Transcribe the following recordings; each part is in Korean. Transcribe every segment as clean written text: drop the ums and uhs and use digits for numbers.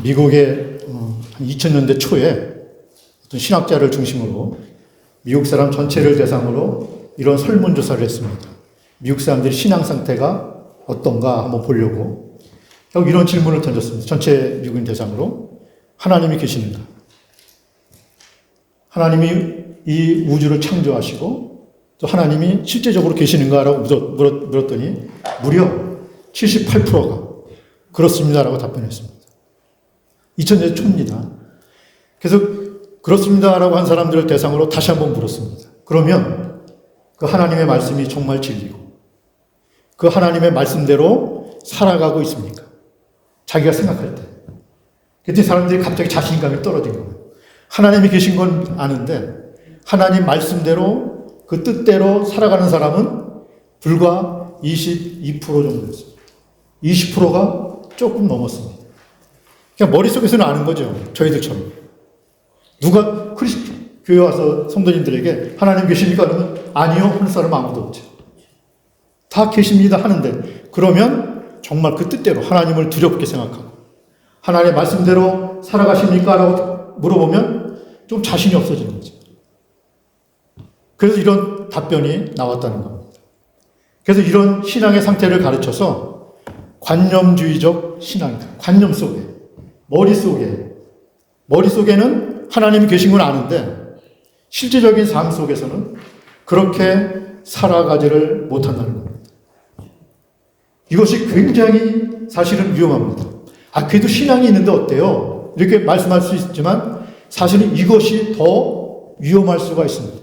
미국의 한 2000년대 초에 어떤 신학자를 중심으로 미국 사람 전체를 대상으로 이런 설문조사를 했습니다. 미국 사람들의 신앙 상태가 어떤가 한번 보려고 결국 이런 질문을 던졌습니다. 전체 미국인 대상으로 하나님이 계십니까? 하나님이 이 우주를 창조하시고 또 하나님이 실제적으로 계시는가라고 물었더니 무려 78%가 그렇습니다라고 답변했습니다. 2000년대 초입니다. 그래서 그렇습니다라고 한 사람들을 대상으로 다시 한번 물었습니다. 그러면 그 하나님의 말씀이 정말 진리고 그 하나님의 말씀대로 살아가고 있습니까? 자기가 생각할 때. 그때 사람들이 갑자기 자신감이 떨어진 거예요. 하나님이 계신 건 아는데 하나님 말씀대로 그 뜻대로 살아가는 사람은 불과 22% 정도였습니다. 20%가 조금 넘었습니다. 그냥 머릿속에서는 아는 거죠. 저희들처럼. 누가 교회 와서 성도님들에게 하나님 계십니까? 그러면 아니요 하는 사람 아무도 없죠. 다 계십니다 하는데 그러면 정말 그 뜻대로 하나님을 두렵게 생각하고 하나님의 말씀대로 살아가십니까? 라고 물어보면 좀 자신이 없어지는 거죠. 그래서 이런 답변이 나왔다는 겁니다. 그래서 이런 신앙의 상태를 가르쳐서 관념주의적 신앙이다. 관념 속에, 머릿속에는 하나님이 계신 건 아는데 실제적인 삶 속에서는 그렇게 살아가지를 못한다는 겁니다. 이것이 굉장히 사실은 위험합니다. 그래도 신앙이 있는데 어때요? 이렇게 말씀할 수 있지만 사실은 이것이 더 위험할 수가 있습니다.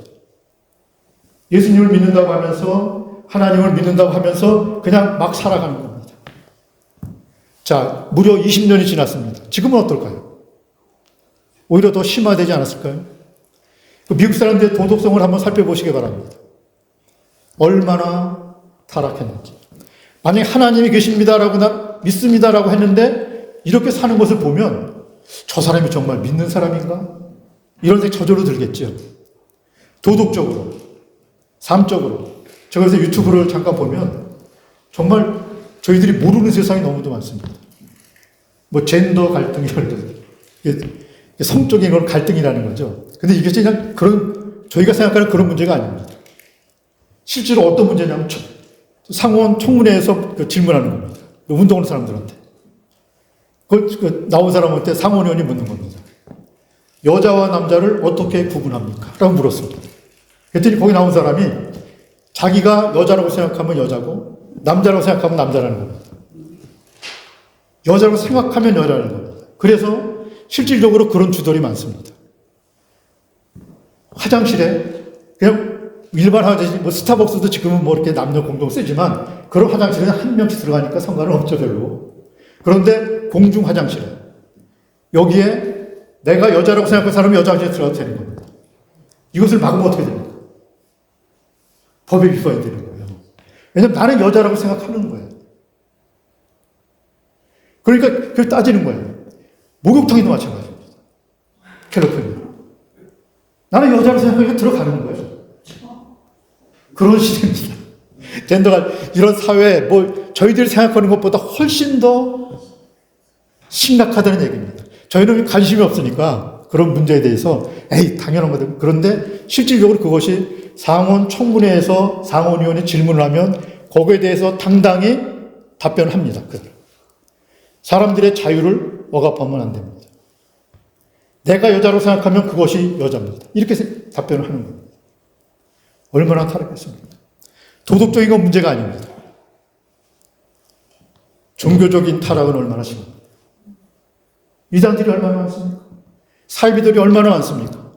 예수님을 믿는다고 하면서 하나님을 믿는다고 하면서 그냥 막 살아가는 겁니다. 자, 무려 20년이 지났습니다. 지금은 어떨까요? 오히려 더 심화되지 않았을까요? 미국 사람들의 도덕성을 한번 살펴보시기 바랍니다. 얼마나 타락했는지. 만약에 하나님이 계십니다라고 믿습니다라고 했는데 이렇게 사는 것을 보면 저 사람이 정말 믿는 사람인가? 이런 생각이 저절로 들겠죠. 도덕적으로, 삶적으로. 제가 그래서 유튜브를 잠깐 보면 정말 저희들이 모르는 세상이 너무도 많습니다. 뭐 젠더 갈등이라는 성적인 건 갈등이라는 거죠. 근데 이게 그냥 저희가 생각하는 그런 문제가 아닙니다. 실제로 어떤 문제냐면 상원 청문회에서 질문하는 겁니다. 운동하는 사람들한테. 나온 사람한테 상원의원이 묻는 겁니다. 여자와 남자를 어떻게 구분합니까? 라고 물었습니다. 그랬더니 거기 나온 사람이 자기가 여자라고 생각하면 여자고 남자라고 생각하면 남자라는 겁니다. 여자라고 생각하면 여자라는 겁니다. 그래서 실질적으로 그런 주들이 많습니다. 화장실에 그냥 일반 화장실, 뭐 스타벅스도 지금은 뭐 이렇게 남녀 공동 쓰지만 그런 화장실에 한 명씩 들어가니까 상관은 없죠 별로. 그런데 공중 화장실에 여기에 내가 여자라고 생각하는 사람이 여자 화장실에 들어가도 되는 겁니다. 이것을 막으면 어떻게 됩니까? 법에 위반이 되는 거예요. 왜냐하면 나는 여자라고 생각하는 거예요. 그러니까 그걸 따지는 거예요. 목욕탕에도 마찬가지입니다. 캘리포니아. 나는 여자라고 생각하니까 들어가는 거예요. 그런 시대입니다. 젠더가 이런 사회에 저희들이 생각하는 것보다 훨씬 더 심각하다는 얘기입니다. 저희는 관심이 없으니까 그런 문제에 대해서 당연한 거다. 그런데 실질적으로 그것이 상원 청문회에서 상원의원이 질문을 하면 거기에 대해서 당당히 답변을 합니다. 사람들의 자유를 억압하면 안 됩니다. 내가 여자로 생각하면 그것이 여자입니다. 이렇게 답변을 하는 겁니다. 얼마나 타락했습니까? 도덕적인 건 문제가 아닙니다. 종교적인 타락은 얼마나 심합니까? 이단들이 얼마나 많습니까? 사이비들이 얼마나 많습니까?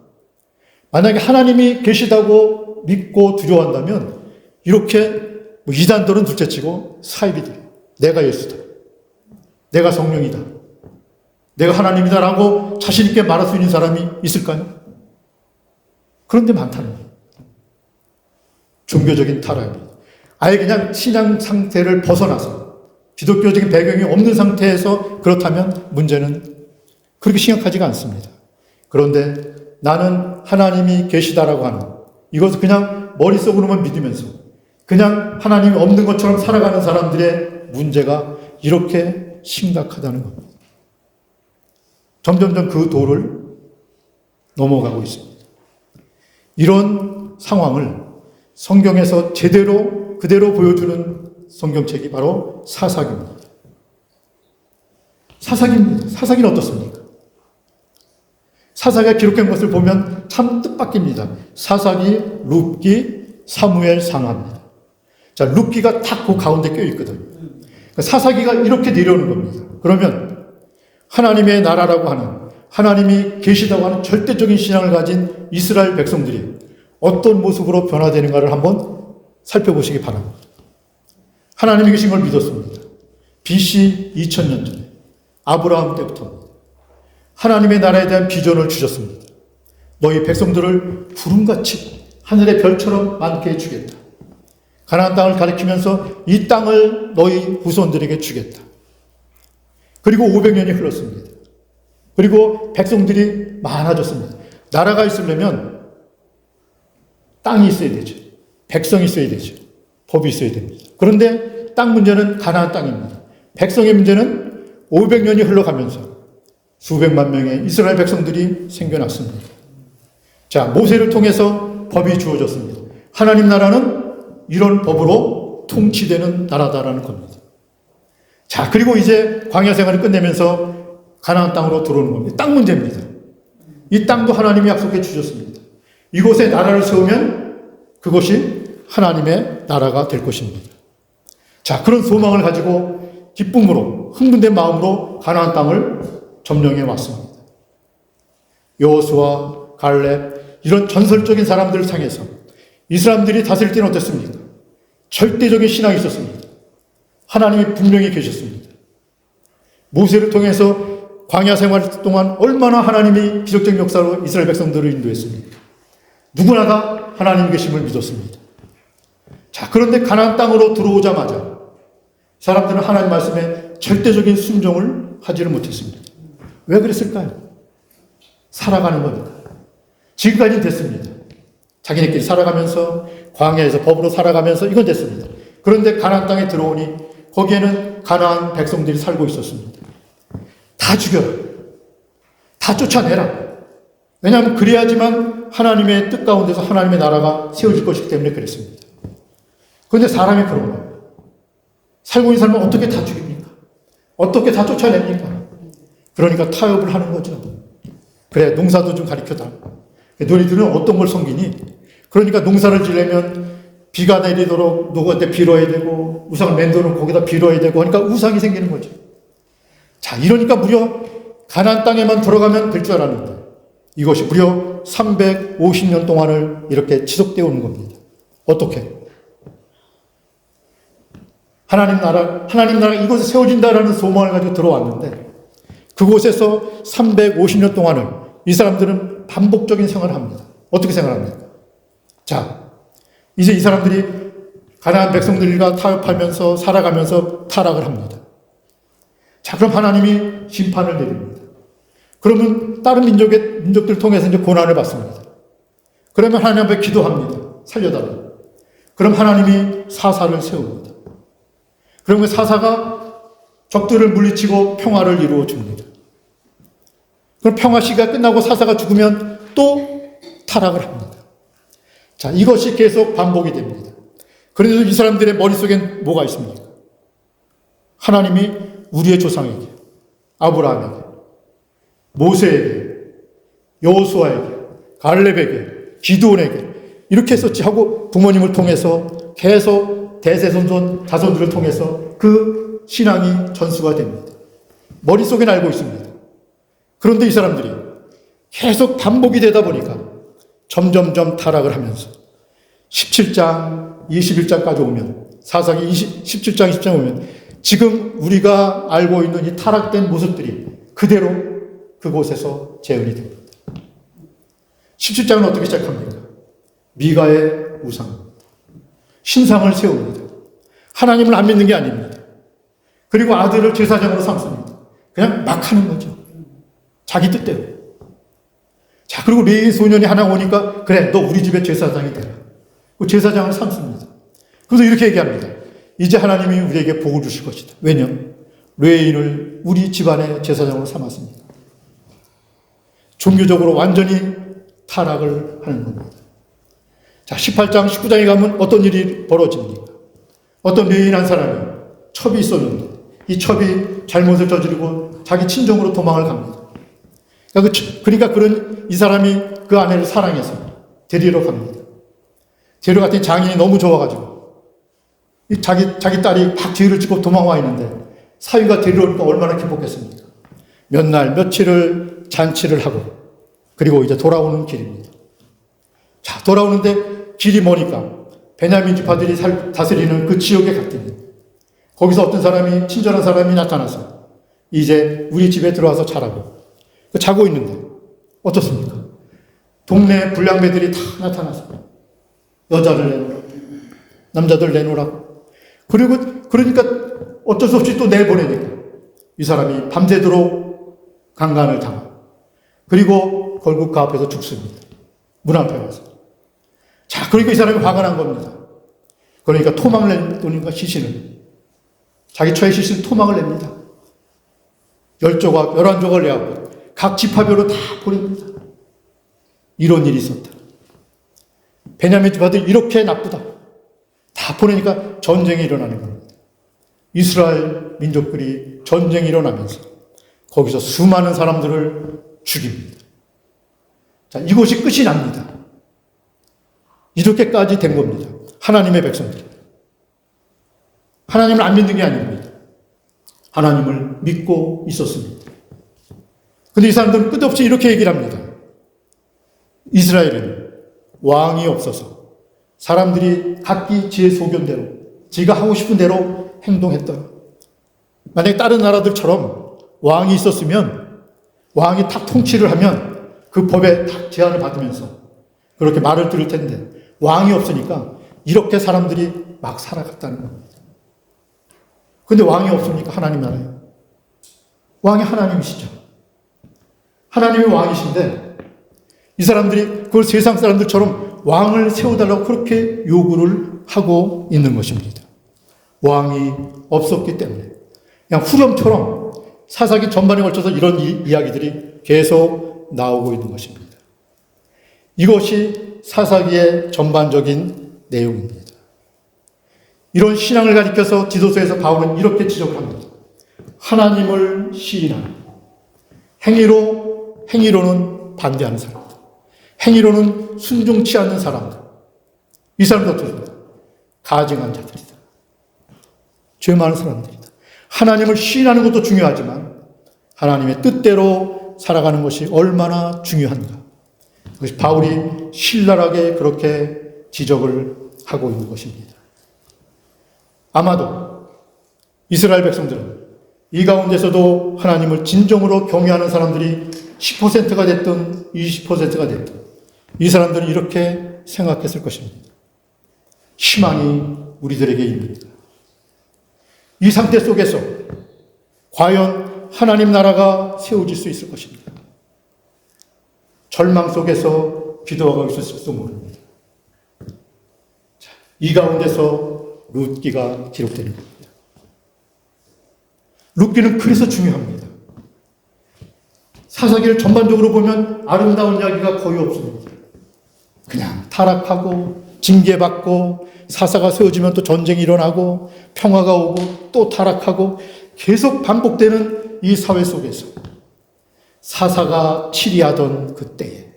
만약에 하나님이 계시다고 믿고 두려워한다면 이렇게 이단들은 둘째치고 사이비들, 내가 예수다, 내가 성령이다, 내가 하나님이다라고 자신 있게 말할 수 있는 사람이 있을까요? 그런데 많다는 거예요. 종교적인 타락입니다. 아예 그냥 신앙 상태를 벗어나서 기독교적인 배경이 없는 상태에서 그렇다면 문제는 그렇게 심각하지가 않습니다. 그런데 나는 하나님이 계시다라고 하는 이것을 그냥 머릿속으로만 믿으면서 그냥 하나님이 없는 것처럼 살아가는 사람들의 문제가 이렇게 심각하다는 겁니다. 점점점 그 도를 넘어가고 있습니다. 이런 상황을 성경에서 그대로 보여주는 성경책이 바로 사사기입니다. 사사기는 어떻습니까? 사사기가 기록된 것을 보면 참 뜻밖입니다. 사사기, 룻기, 사무엘, 상하입니다. 자, 룻기가 딱 그 가운데 껴있거든요. 그러니까 사사기가 이렇게 내려오는 겁니다. 그러면 하나님의 나라라고 하는, 하나님이 계시다고 하는 절대적인 신앙을 가진 이스라엘 백성들이 어떤 모습으로 변화되는가를 한번 살펴보시기 바랍니다. 하나님이 계신 걸 믿었습니다. BC 2000년 전에 아브라함 때부터 하나님의 나라에 대한 비전을 주셨습니다. 너희 백성들을 구름같이 하늘의 별처럼 많게 해주겠다. 가나안 땅을 가리키면서 이 땅을 너희 후손들에게 주겠다. 그리고 500년이 흘렀습니다. 그리고 백성들이 많아졌습니다. 나라가 있으려면 땅이 있어야 되죠. 백성이 있어야 되죠. 법이 있어야 됩니다. 그런데 땅 문제는 가나안 땅입니다. 백성의 문제는 500년이 흘러가면서 수백만 명의 이스라엘 백성들이 생겨났습니다. 자, 모세를 통해서 법이 주어졌습니다. 하나님 나라는 이런 법으로 통치되는 나라다라는 겁니다. 자, 그리고 이제 광야 생활을 끝내면서 가나안 땅으로 들어오는 겁니다. 땅 문제입니다. 이 땅도 하나님이 약속해 주셨습니다. 이곳에 나라를 세우면 그것이 하나님의 나라가 될 것입니다. 자, 그런 소망을 가지고 기쁨으로 흥분된 마음으로 가나안 땅을 점령해 왔습니다. 여호수아, 갈렙 이런 전설적인 사람들을 향해서 이 사람들이 다스릴 때는 어땠습니까? 절대적인 신앙이 있었습니다. 하나님이 분명히 계셨습니다. 모세를 통해서 광야 생활 동안 얼마나 하나님이 기적적 역사로 이스라엘 백성들을 인도했습니까? 누구나 다 하나님 계심을 믿었습니다. 자, 그런데 가나안 땅으로 들어오자마자 사람들은 하나님 말씀에 절대적인 순종을 하지를 못했습니다. 왜 그랬을까요? 살아가는 거니까. 지금까지는 됐습니다. 자기네끼리 살아가면서 광야에서 법으로 살아가면서 이건 됐습니다. 그런데 가나안 땅에 들어오니 거기에는 가나안 백성들이 살고 있었습니다. 다 죽여라. 다 쫓아내라. 왜냐하면 그래야지만 하나님의 뜻 가운데서 하나님의 나라가 세워질 것이기 때문에 그랬습니다. 그런데 사람이 그런 거예요. 살고 있는 사람은 어떻게 다 죽입니까? 어떻게 다 쫓아냅니까? 그러니까 타협을 하는 거죠. 그래, 농사도 좀 가르쳐다. 너희들은 어떤 걸 섬기니? 그러니까 농사를 지려면 비가 내리도록 누구한테 빌어야 되고 우상을 만들어 거기다 빌어야 되고 하니까 우상이 생기는 거죠. 자, 이러니까 무려 가나안 땅에만 들어가면 될 줄 알았는데 이것이 무려 350년 동안을 이렇게 지속되어 오는 겁니다. 어떻게? 하나님 나라 이곳에 세워진다라는 소망을 가지고 들어왔는데 그곳에서 350년 동안을 이 사람들은 반복적인 생활을 합니다. 어떻게 생활합니까? 자, 이제 이 사람들이 가나안 백성들과 타협하면서 살아가면서 타락을 합니다. 자, 그럼 하나님이 심판을 내립니다. 그러면 다른 민족들 통해서 이제 고난을 받습니다. 그러면 하나님 앞에 기도합니다. 살려달라. 그럼 하나님이 사사를 세웁니다. 그러면 사사가 적들을 물리치고 평화를 이루어 줍니다. 그럼 평화 시기가 끝나고 사사가 죽으면 또 타락을 합니다. 자, 이것이 계속 반복이 됩니다. 그래서 이 사람들의 머릿속엔 뭐가 있습니까? 하나님이 우리의 조상에게, 아브라함에게, 모세에게, 여호수아에게, 갈렙에게, 기드온에게 이렇게 했었지 하고 부모님을 통해서 계속 대세손손 자손들을 통해서 그 신앙이 전수가 됩니다. 머릿속엔 알고 있습니다. 그런데 이 사람들이 계속 반복이 되다 보니까 점점점 타락을 하면서 17장, 21장까지 오면 사사기 17장, 20장 오면 지금 우리가 알고 있는 이 타락된 모습들이 그대로 그곳에서 재현이 됩니다. 17장은 어떻게 시작합니까? 미가의 우상, 신상을 세웁니다. 하나님을 안 믿는 게 아닙니다. 그리고 아들을 제사장으로 삼습니다. 그냥 막 하는 거죠. 자기 뜻대로. 자, 그리고 레위 소년이 하나 오니까 그래, 너 우리 집의 제사장이 되라. 그 제사장을 삼습니다. 그래서 이렇게 얘기합니다. 이제 하나님이 우리에게 복을 주실 것이다. 왜냐? 레위인을 우리 집안의 제사장으로 삼았습니다. 종교적으로 완전히 타락을 하는 겁니다. 자, 18장, 19장에 가면 어떤 일이 벌어집니까? 어떤 레위인한 사람이 첩이 있었는데 이 첩이 잘못을 저지르고 자기 친정으로 도망을 갑니다. 그러니까 그런 이 사람이 그 아내를 사랑해서 데리러 갑니다. 데려갔더니 장인이 너무 좋아가지고 자기 딸이 막 뒤를 짓고 도망와 있는데 사위가 데리러 오니까 얼마나 기뻤겠습니까? 몇 날 며칠을 잔치를 하고 그리고 이제 돌아오는 길입니다. 자, 돌아오는데 길이 머니까 베냐민 지파들이 다스리는 그 지역에 갔더니 거기서 어떤 사람이, 친절한 사람이 나타나서 이제 우리 집에 들어와서 자라고 자고 있는데 어떻습니까? 동네 불량배들이 다 나타나서 여자를 내놓으라, 남자들 내놓으라. 그러니까 어쩔 수 없이 또 내보내니까 이 사람이 밤새도록 강간을 당하고 그리고 결국 그 앞에서 죽습니다. 문 앞에 와서. 자, 그러니까 이 사람이 화가 난 겁니다. 그러니까 토막을 내니까 시신을, 자기 처의 시신 토막을 냅니다. 10조각, 11조각을 내갖고 각 지파별로 다 보냅니다. 이런 일이 있었다. 베냐민 지파들이 이렇게 나쁘다. 다 보내니까 전쟁이 일어나는 겁니다. 이스라엘 민족들이 전쟁이 일어나면서 거기서 수많은 사람들을 죽입니다. 자, 이것이 끝이 납니다. 이렇게까지 된 겁니다. 하나님의 백성들. 하나님을 안 믿는 게 아닙니다. 하나님을 믿고 있었습니다. 근데 이 사람들은 끝없이 이렇게 얘기를 합니다. 이스라엘은 왕이 없어서 사람들이 각기 지의 소견대로, 지가 하고 싶은 대로 행동했더라. 만약에 다른 나라들처럼 왕이 있었으면, 왕이 탁 통치를 하면 그 법에 탁 제한을 받으면서 그렇게 말을 들을 텐데, 왕이 없으니까 이렇게 사람들이 막 살아갔다는 겁니다. 근데 왕이 없으니까 하나님 나라예요. 왕이 하나님이시죠. 하나님이 왕이신데 이 사람들이 그걸 세상 사람들처럼 왕을 세워달라고 그렇게 요구를 하고 있는 것입니다. 왕이 없었기 때문에 그냥 후렴처럼 사사기 전반에 걸쳐서 이런 이야기들이 계속 나오고 있는 것입니다. 이것이 사사기의 전반적인 내용입니다. 이런 신앙을 가리켜서 지도서에서 바울은 이렇게 지적을 합니다. 하나님을 시인하는 행위로는 반대하는 사람들, 행위로는 순종치 않는 사람들, 이 사람들 어떻습니까? 가증한 자들이다. 죄 많은 사람들이다. 하나님을 시인하는 것도 중요하지만 하나님의 뜻대로 살아가는 것이 얼마나 중요한가. 그것이 바울이 신랄하게 그렇게 지적을 하고 있는 것입니다. 아마도 이스라엘 백성들은 이 가운데서도 하나님을 진정으로 경외하는 사람들이 10%가 됐든 20%가 됐든 이 사람들은 이렇게 생각했을 것입니다. 희망이 우리들에게 있습니다. 이 상태 속에서 과연 하나님 나라가 세워질 수 있을 것입니다. 절망 속에서 기도하고 있었을지도 모릅니다. 이 가운데서 룻기가 기록되는 겁니다. 룻기는 그래서 중요합니다. 사사기를 전반적으로 보면 아름다운 이야기가 거의 없습니다. 그냥 타락하고 징계받고 사사가 세워지면 또 전쟁이 일어나고 평화가 오고 또 타락하고 계속 반복되는 이 사회 속에서 사사가 치리하던 그때에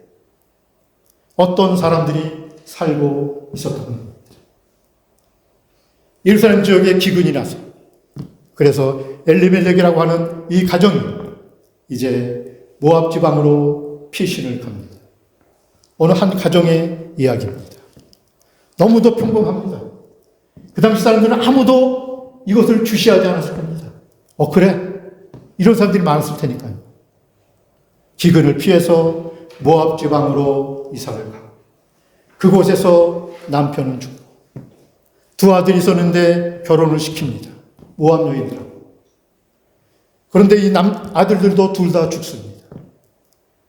어떤 사람들이 살고 있었던 겁니다. 예루살렘 지역에 기근이 나서 그래서 엘리멜렉이라고 하는 이 가정이 이제 모압 지방으로 피신을 갑니다. 어느 한 가정의 이야기입니다. 너무도 평범합니다. 그 당시 사람들은 아무도 이것을 주시하지 않았을 겁니다. 그래? 이런 사람들이 많았을 테니까요. 기근을 피해서 모압 지방으로 이사를 가고 그곳에서 남편은 죽고 두 아들이 있었는데 결혼을 시킵니다. 모압 여인들하고. 그런데 이 아들들도 둘 다 죽습니다.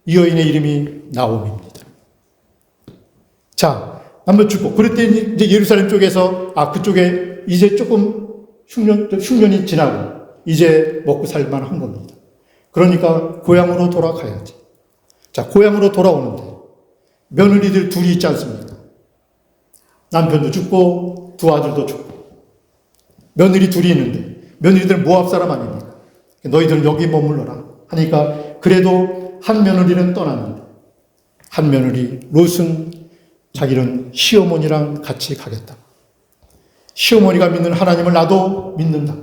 이 여인의 이름이 나옴입니다. 자, 남편 죽고 그랬더니 이제 예루살렘 쪽에서 그쪽에 이제 조금 흉년이 지나고 이제 먹고 살만한 겁니다. 그러니까 고향으로 돌아가야지. 자, 고향으로 돌아오는데 며느리들 둘이 있지 않습니까? 남편도 죽고 두 아들도 죽고 며느리 둘이 있는데 며느리들은 모압 사람 아닙니까? 너희들은 여기 머물러라 하니까 그래도 한 며느리는 떠났는데 한 며느리 롯은 자기는 시어머니랑 같이 가겠다. 시어머니가 믿는 하나님을 나도 믿는다.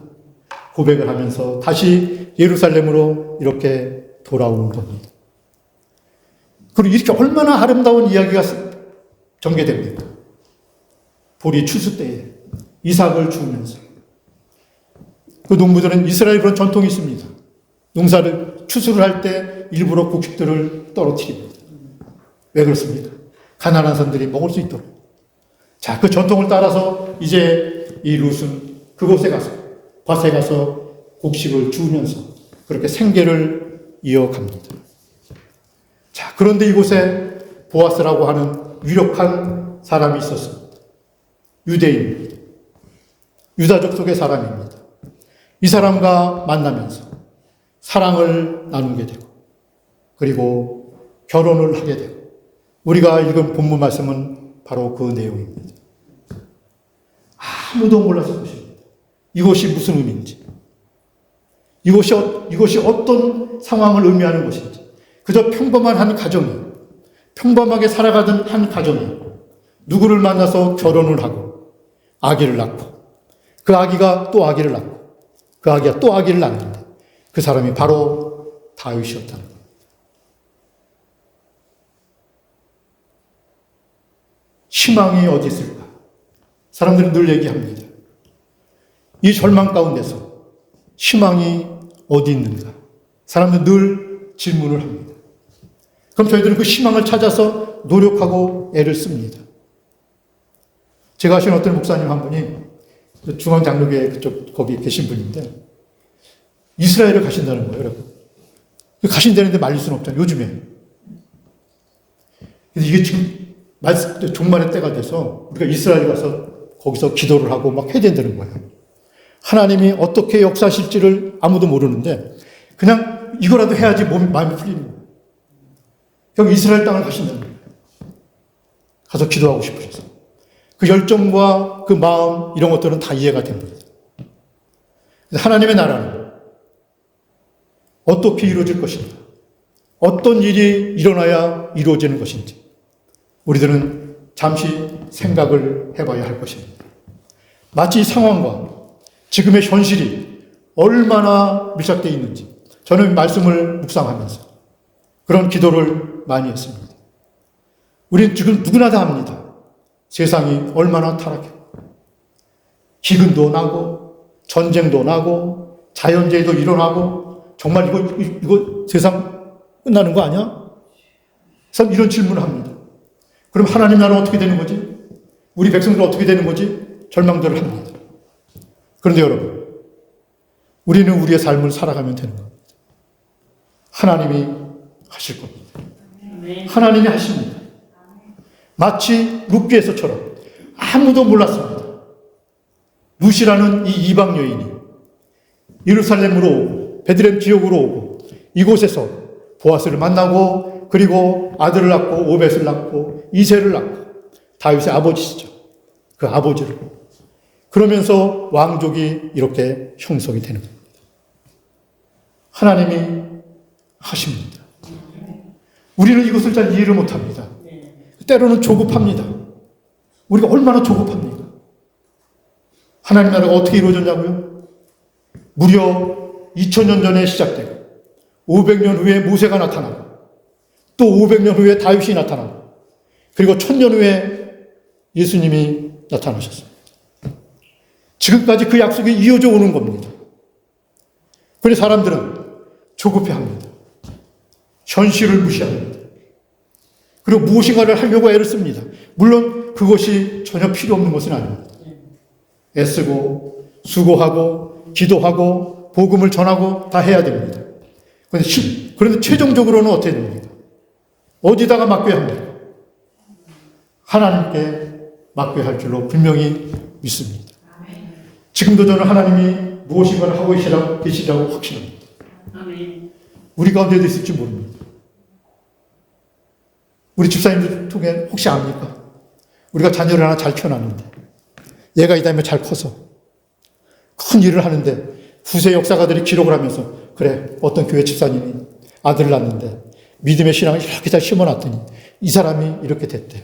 고백을 하면서 다시 예루살렘으로 이렇게 돌아오는 겁니다. 그리고 이렇게 얼마나 아름다운 이야기가 전개됩니까? 보리 추수 때에 이삭을 주면서 그 농부들은 이스라엘 그런 전통이 있습니다. 농사를 추수를 할 때 일부러 곡식들을 떨어뜨립니다. 왜 그렇습니까? 가난한 사람들이 먹을 수 있도록. 자, 그 전통을 따라서 이제 이 룻은 그곳에 가서 밭에 가서 곡식을 주우면서 그렇게 생계를 이어갑니다. 자, 그런데 이곳에 보아스라고 하는 유력한 사람이 있었습니다. 유대인입니다. 유다족 속의 사람입니다. 이 사람과 만나면서 사랑을 나누게 되고 그리고 결혼을 하게 되고 우리가 읽은 본문 말씀은 바로 그 내용입니다. 아무도 몰랐을 것입니다. 이것이 무슨 의미인지, 이것이 어떤 상황을 의미하는 것인지, 그저 평범한 한 가정이, 평범하게 살아가던 한 가정이 누구를 만나서 결혼을 하고 아기를 낳고 그 아기가 또 아기를 낳고 그 아기가 또 아기를 낳는데 그 사람이 바로 다윗이었다는 겁니다. 희망이 어디 있을까? 사람들은 늘 얘기합니다. 이 절망 가운데서 희망이 어디 있는가? 사람들은 늘 질문을 합니다. 그럼 저희들은 그 희망을 찾아서 노력하고 애를 씁니다. 제가 아시는 어떤 목사님 한 분이 중앙장로교회 그쪽 거기 계신 분인데 이스라엘을 가신다는 거예요, 여러분. 가신다는데 말릴 수는 없잖아요, 요즘에. 그래서 이게 지금 종말의 때가 돼서 우리가 이스라엘 가서 거기서 기도를 하고 막 해야 된다는 거예요. 하나님이 어떻게 역사하실지를 아무도 모르는데 그냥 이거라도 해야지 마음이 풀리는 거예요. 그럼 이스라엘 땅을 가신다는 거예요. 가서 기도하고 싶으셔서. 그 열정과 그 마음 이런 것들은 다 이해가 됩니다. 하나님의 나라는 어떻게 이루어질 것인가? 어떤 일이 일어나야 이루어지는 것인지 우리들은 잠시 생각을 해봐야 할 것입니다. 마치 이 상황과 지금의 현실이 얼마나 밀착되어 있는지 저는 말씀을 묵상하면서 그런 기도를 많이 했습니다. 우리는 지금 누구나 다 압니다. 세상이 얼마나 타락했고 기근도 나고 전쟁도 나고 자연재해도 일어나고 정말 이거 세상 끝나는 거 아니야? 그래서 이런 질문을 합니다. 그럼 하나님 나라는 어떻게 되는 거지? 우리 백성들은 어떻게 되는 거지? 절망들을 합니다. 그런데 여러분, 우리는 우리의 삶을 살아가면 되는 겁니다. 하나님이 하실 겁니다. 하나님이 하십니다. 마치 룻기에서처럼 아무도 몰랐습니다. 룻이라는 이 이방 여인이 예루살렘으로 오고 베들레헴 지역으로 오고 이곳에서 보아스를 만나고 그리고 아들을 낳고 오벳을 낳고 이새를 낳고 다윗의 아버지시죠. 그 아버지를 그러면서 왕족이 이렇게 형성이 되는 겁니다. 하나님이 하십니다. 우리는 이것을 잘 이해를 못합니다. 때로는 조급합니다. 우리가 얼마나 조급합니까? 하나님 나라가 어떻게 이루어졌냐고요? 무려 2000년 전에 시작되고 500년 후에 모세가 나타나고 또 500년 후에 다윗이 나타나고 그리고 1000년 후에 예수님이 나타나셨습니다. 지금까지 그 약속이 이어져 오는 겁니다. 그런데 사람들은 조급해합니다. 현실을 무시합니다. 그리고 무엇인가를 하려고 애를 씁니다. 물론 그것이 전혀 필요 없는 것은 아닙니다. 애쓰고 수고하고 기도하고 복음을 전하고 다 해야 됩니다. 그런데 최종적으로는 어떻게 됩니까? 어디다가 맡겨야 합니까? 하나님께 맡겨야 할 줄로 분명히 믿습니다. 지금도 저는 하나님이 무엇인가를 하고 계시라고 확신합니다. 우리 가운데도 있을지 모릅니다. 우리 집사님들 중에 혹시 압니까? 우리가 자녀를 하나 잘 키워놨는데 얘가 이 다음에 잘 커서 큰 일을 하는데 후세 역사가들이 기록을 하면서 그래 어떤 교회 집사님이 아들을 낳는데 믿음의 신앙을 이렇게 잘 심어놨더니 이 사람이 이렇게 됐대.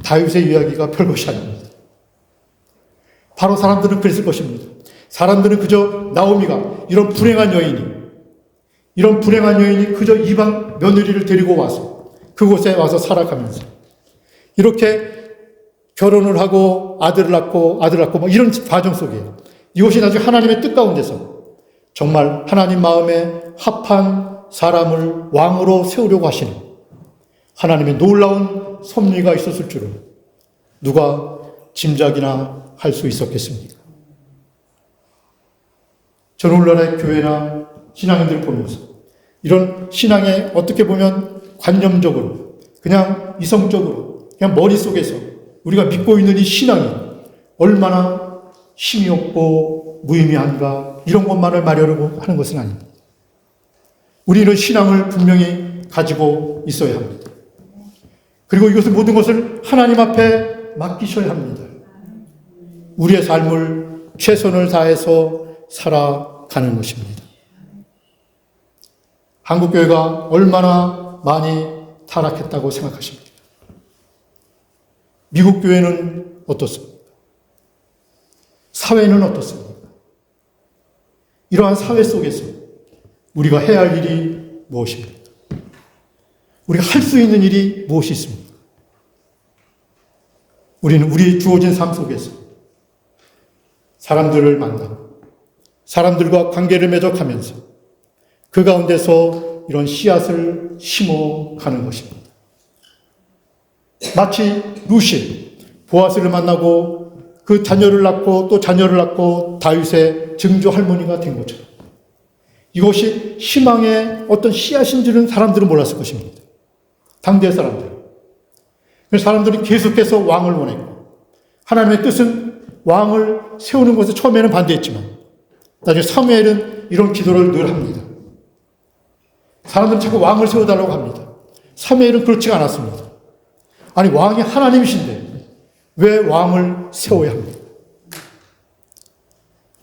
다윗의 이야기가 별것이 아닙니다. 바로 사람들은 그랬을 것입니다. 사람들은 그저 나오미가 이런 불행한 여인이 그저 이방 며느리를 데리고 와서 그곳에 와서 살아가면서 이렇게 결혼을 하고 아들을 낳고 뭐 이런 과정 속에 이것이 나중에 하나님의 뜻 가운데서 정말 하나님 마음에 합한 사람을 왕으로 세우려고 하시는 하나님의 놀라운 섭리가 있었을 줄은 누가 짐작이나 할 수 있었겠습니까? 저는 오늘날의 교회나 신앙인들을 보면서 이런 신앙에 어떻게 보면 관념적으로 그냥 이성적으로 그냥 머릿속에서 우리가 믿고 있는 이 신앙이 얼마나 힘이 없고 무의미한가 이런 것만을 말하려고 하는 것은 아닙니다. 우리는 신앙을 분명히 가지고 있어야 합니다. 그리고 이것을 모든 것을 하나님 앞에 맡기셔야 합니다. 우리의 삶을 최선을 다해서 살아가는 것입니다. 한국교회가 얼마나 많이 타락했다고 생각하십니까? 미국 교회는 어떻습니까? 사회는 어떻습니까? 이러한 사회 속에서 우리가 해야 할 일이 무엇입니까? 우리가 할 수 있는 일이 무엇이 있습니까? 우리는 우리 주어진 삶 속에서 사람들을 만나고 사람들과 관계를 맺어가면서 그 가운데서 이런 씨앗을 심어가는 것입니다. 마치 루시, 보아스를 만나고 그 자녀를 낳고 또 자녀를 낳고 다윗의 증조 할머니가 된 것처럼 이것이 희망의 어떤 씨앗인 줄은 사람들은 몰랐을 것입니다. 당대의 사람들. 그래서 사람들이 계속해서 왕을 원했고 하나님의 뜻은 왕을 세우는 것에 처음에는 반대했지만 나중에 사무엘은 이런 기도를 늘 합니다. 사람들은 자꾸 왕을 세워달라고 합니다. 사무엘은 그렇지가 않았습니다. 아니 왕이 하나님이신데 왜 왕을 세워야 합니까?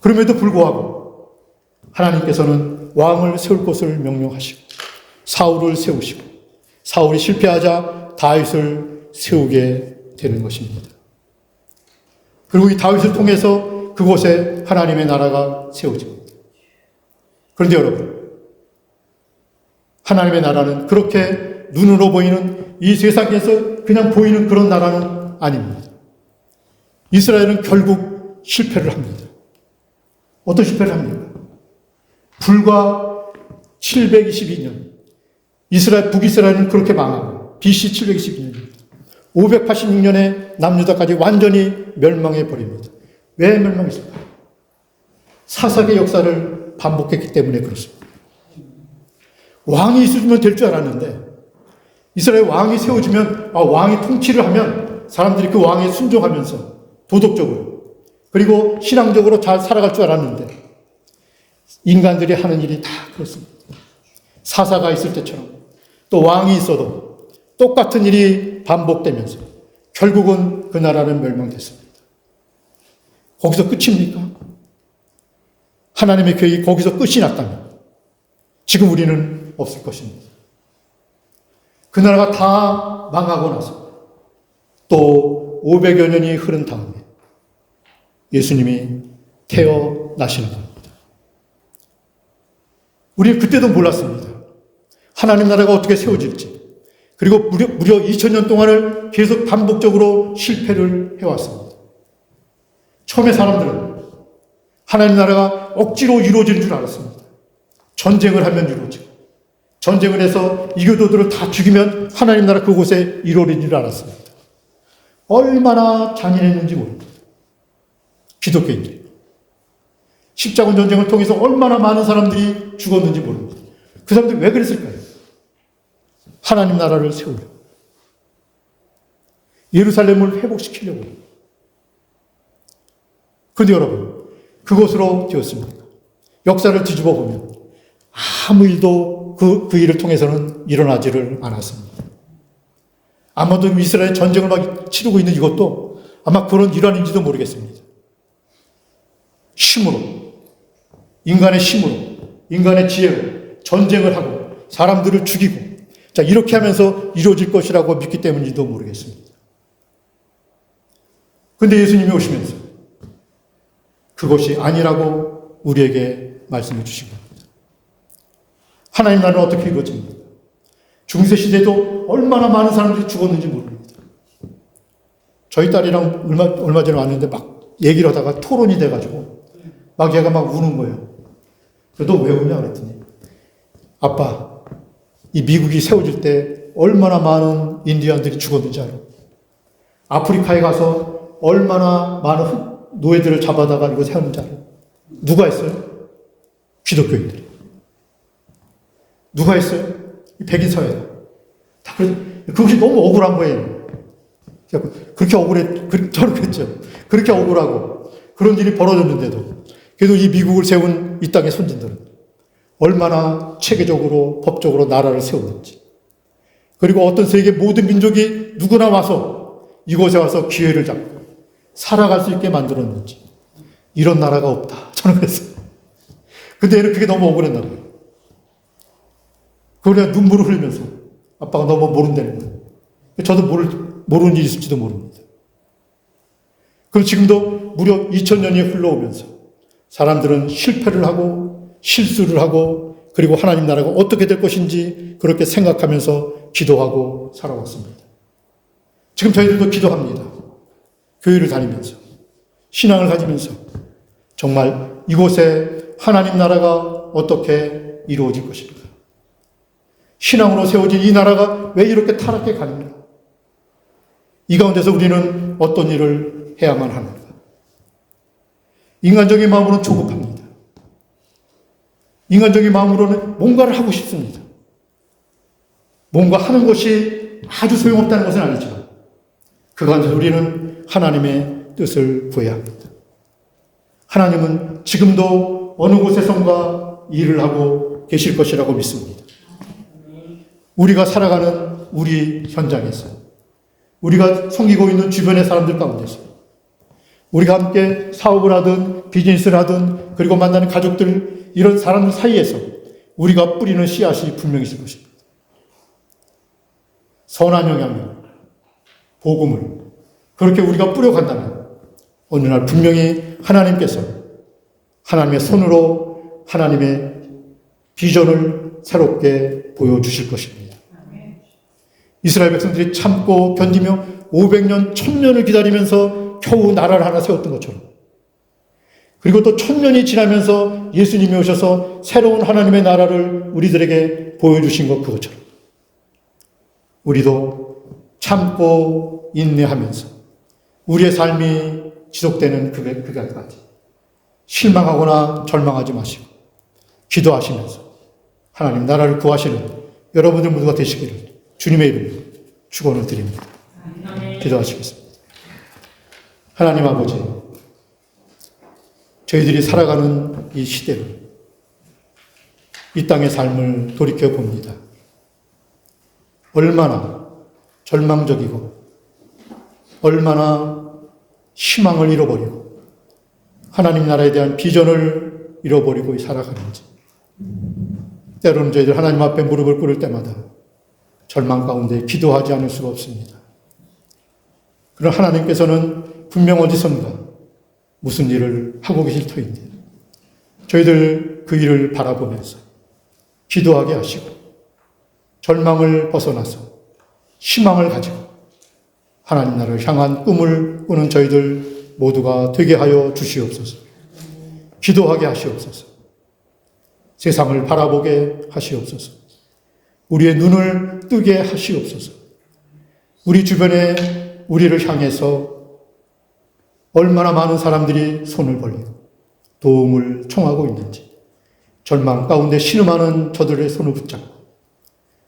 그럼에도 불구하고 하나님께서는 왕을 세울 것을 명령하시고 사울을 세우시고 사울이 실패하자 다윗을 세우게 되는 것입니다. 그리고 이 다윗을 통해서 그곳에 하나님의 나라가 세워집니다. 그런데 여러분, 하나님의 나라는 그렇게 눈으로 보이는 이 세상에서 그냥 보이는 그런 나라는 아닙니다. 이스라엘은 결국 실패를 합니다. 어떤 실패를 합니까? 불과 722년 북이스라엘은 그렇게 망하고 BC 722년 586년에 남유다까지 완전히 멸망해 버립니다. 왜 멸망했을까요? 사사기의 역사를 반복했기 때문에 그렇습니다. 왕이 있으면 될 줄 알았는데 이스라엘 왕이 세워지면 왕이 통치를 하면 사람들이 그 왕에 순종하면서 도덕적으로 그리고 신앙적으로 잘 살아갈 줄 알았는데 인간들이 하는 일이 다 그렇습니다. 사사가 있을 때처럼 또 왕이 있어도 똑같은 일이 반복되면서 결국은 그 나라는 멸망됐습니다. 거기서 끝입니까? 하나님의 계획이 거기서 끝이 났다면 지금 우리는 없을 것입니다. 그 나라가 다 망하고 나서 또 500여 년이 흐른 다음에 예수님이 태어나시는 겁니다. 우리는 그때도 몰랐습니다. 하나님 나라가 어떻게 세워질지. 그리고 무려 2000년 동안을 계속 반복적으로 실패를 해왔습니다. 처음에 사람들은 하나님 나라가 억지로 이루어지는 줄 알았습니다. 전쟁을 하면 이루어지고 전쟁을 해서 이교도들을 다 죽이면 하나님 나라 그곳에 이루어지는 줄 알았습니다. 얼마나 잔인했는지 모릅니다. 기독교인들이. 십자군 전쟁을 통해서 얼마나 많은 사람들이 죽었는지 모릅니다. 그 사람들이 왜 그랬을까요? 하나님 나라를 세우려고. 예루살렘을 회복시키려고. 그런데 여러분, 그것으로 되었습니까? 역사를 뒤집어 보면 아무 일도 그 일을 통해서는 일어나지를 않았습니다. 아마도 이스라엘 전쟁을 막 치르고 있는 이것도 아마 그런 일환인지도 모르겠습니다. 힘으로, 인간의 힘으로, 인간의 지혜로 전쟁을 하고 사람들을 죽이고, 자, 이렇게 하면서 이루어질 것이라고 믿기 때문인지도 모르겠습니다. 근데 예수님이 오시면서 그것이 아니라고 우리에게 말씀해 주신 겁니다. 하나님 나라는 어떻게 이루어집니까? 중세시대도 얼마나 많은 사람들이 죽었는지 모릅니다. 저희 딸이랑 얼마 전에 왔는데 막 얘기를 하다가 토론이 돼가지고 막 얘가 막 우는 거예요. 너 왜 우냐 그랬더니, 아빠, 이 미국이 세워질 때 얼마나 많은 인디언들이 죽었는지 알아? 아프리카에 가서 얼마나 많은 노예들을 잡아다가 이거 세웠는지 알아? 누가 했어요? 기독교인들이. 누가 했어요? 백인 사회다. 다 그것이 너무 억울한 거예요. 그렇게 저는 그랬죠. 그렇게 억울하고 그런 일이 벌어졌는데도, 그래도 이 미국을 세운 이 땅의 선진들은 얼마나 체계적으로 법적으로 나라를 세웠는지, 그리고 어떤 세계 모든 민족이 누구나 와서 이곳에 와서 기회를 잡고 살아갈 수 있게 만들었는지, 이런 나라가 없다. 저는 그랬어요. 근데 얘는 그게 너무 억울했나 봐요. 그걸 눈물을 흘리면서 아빠가 너무 모른다는 거예요. 저도 모르는 일이 있을지도 모릅니다. 그럼 지금도 무려 2000년이 흘러오면서 사람들은 실패를 하고 실수를 하고, 그리고 하나님 나라가 어떻게 될 것인지 그렇게 생각하면서 기도하고 살아왔습니다. 지금 저희들도 기도합니다. 교회를 다니면서, 신앙을 가지면서 정말 이곳에 하나님 나라가 어떻게 이루어질 것인가? 신앙으로 세워진 이 나라가 왜 이렇게 타락해 가는가? 이 가운데서 우리는 어떤 일을 해야만 하는가? 인간적인 마음으로는 조급합니다. 인간적인 마음으로는 뭔가를 하고 싶습니다. 뭔가 하는 것이 아주 소용없다는 것은 아니지만 그 가운데서 우리는 하나님의 뜻을 구해야 합니다. 하나님은 지금도 어느 곳에선가 일을 하고 계실 것이라고 믿습니다. 우리가 살아가는 우리 현장에서, 우리가 섬기고 있는 주변의 사람들 가운데서, 우리가 함께 사업을 하든 비즈니스를 하든 그리고 만나는 가족들, 이런 사람들 사이에서 우리가 뿌리는 씨앗이 분명히 있을 것입니다. 선한 영향력, 복음을 그렇게 우리가 뿌려간다면 어느 날 분명히 하나님께서 하나님의 손으로 하나님의 비전을 새롭게 보여주실 것입니다. 이스라엘 백성들이 참고 견디며 500년, 1000년을 기다리면서 겨우 나라를 하나 세웠던 것처럼, 그리고 또 1000년이 지나면서 예수님이 오셔서 새로운 하나님의 나라를 우리들에게 보여주신 것 그것처럼 우리도 참고 인내하면서 우리의 삶이 지속되는 그날까지 실망하거나 절망하지 마시고 기도하시면서 하나님 나라를 구하시는 여러분들 모두가 되시기를 주님의 이름으로 축원을 드립니다. 기도하시겠습니다. 하나님 아버지, 저희들이 살아가는 이 시대로 이 땅의 삶을 돌이켜 봅니다. 얼마나 절망적이고 얼마나 희망을 잃어버리고 하나님 나라에 대한 비전을 잃어버리고 살아가는지, 때로는 저희들 하나님 앞에 무릎을 꿇을 때마다 절망 가운데 기도하지 않을 수가 없습니다. 그러나 하나님께서는 분명 어디선가 무슨 일을 하고 계실 터인데 저희들 그 일을 바라보면서 기도하게 하시고 절망을 벗어나서 희망을 가지고 하나님 나라를 향한 꿈을 꾸는 저희들 모두가 되게 하여 주시옵소서. 기도하게 하시옵소서. 세상을 바라보게 하시옵소서. 우리의 눈을 뜨게 하시옵소서. 우리 주변에 우리를 향해서 얼마나 많은 사람들이 손을 벌리고 도움을 청하고 있는지, 절망 가운데 신음하는 저들의 손을 붙잡고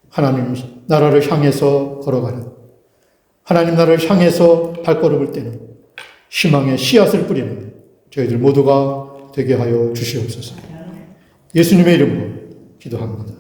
하나님 나라를 향해서 걸어가는, 하나님 나라를 향해서 발걸음을 떼는 희망의 씨앗을 뿌리는 저희들 모두가 되게 하여 주시옵소서. 예수님의 이름으로 기도합니다.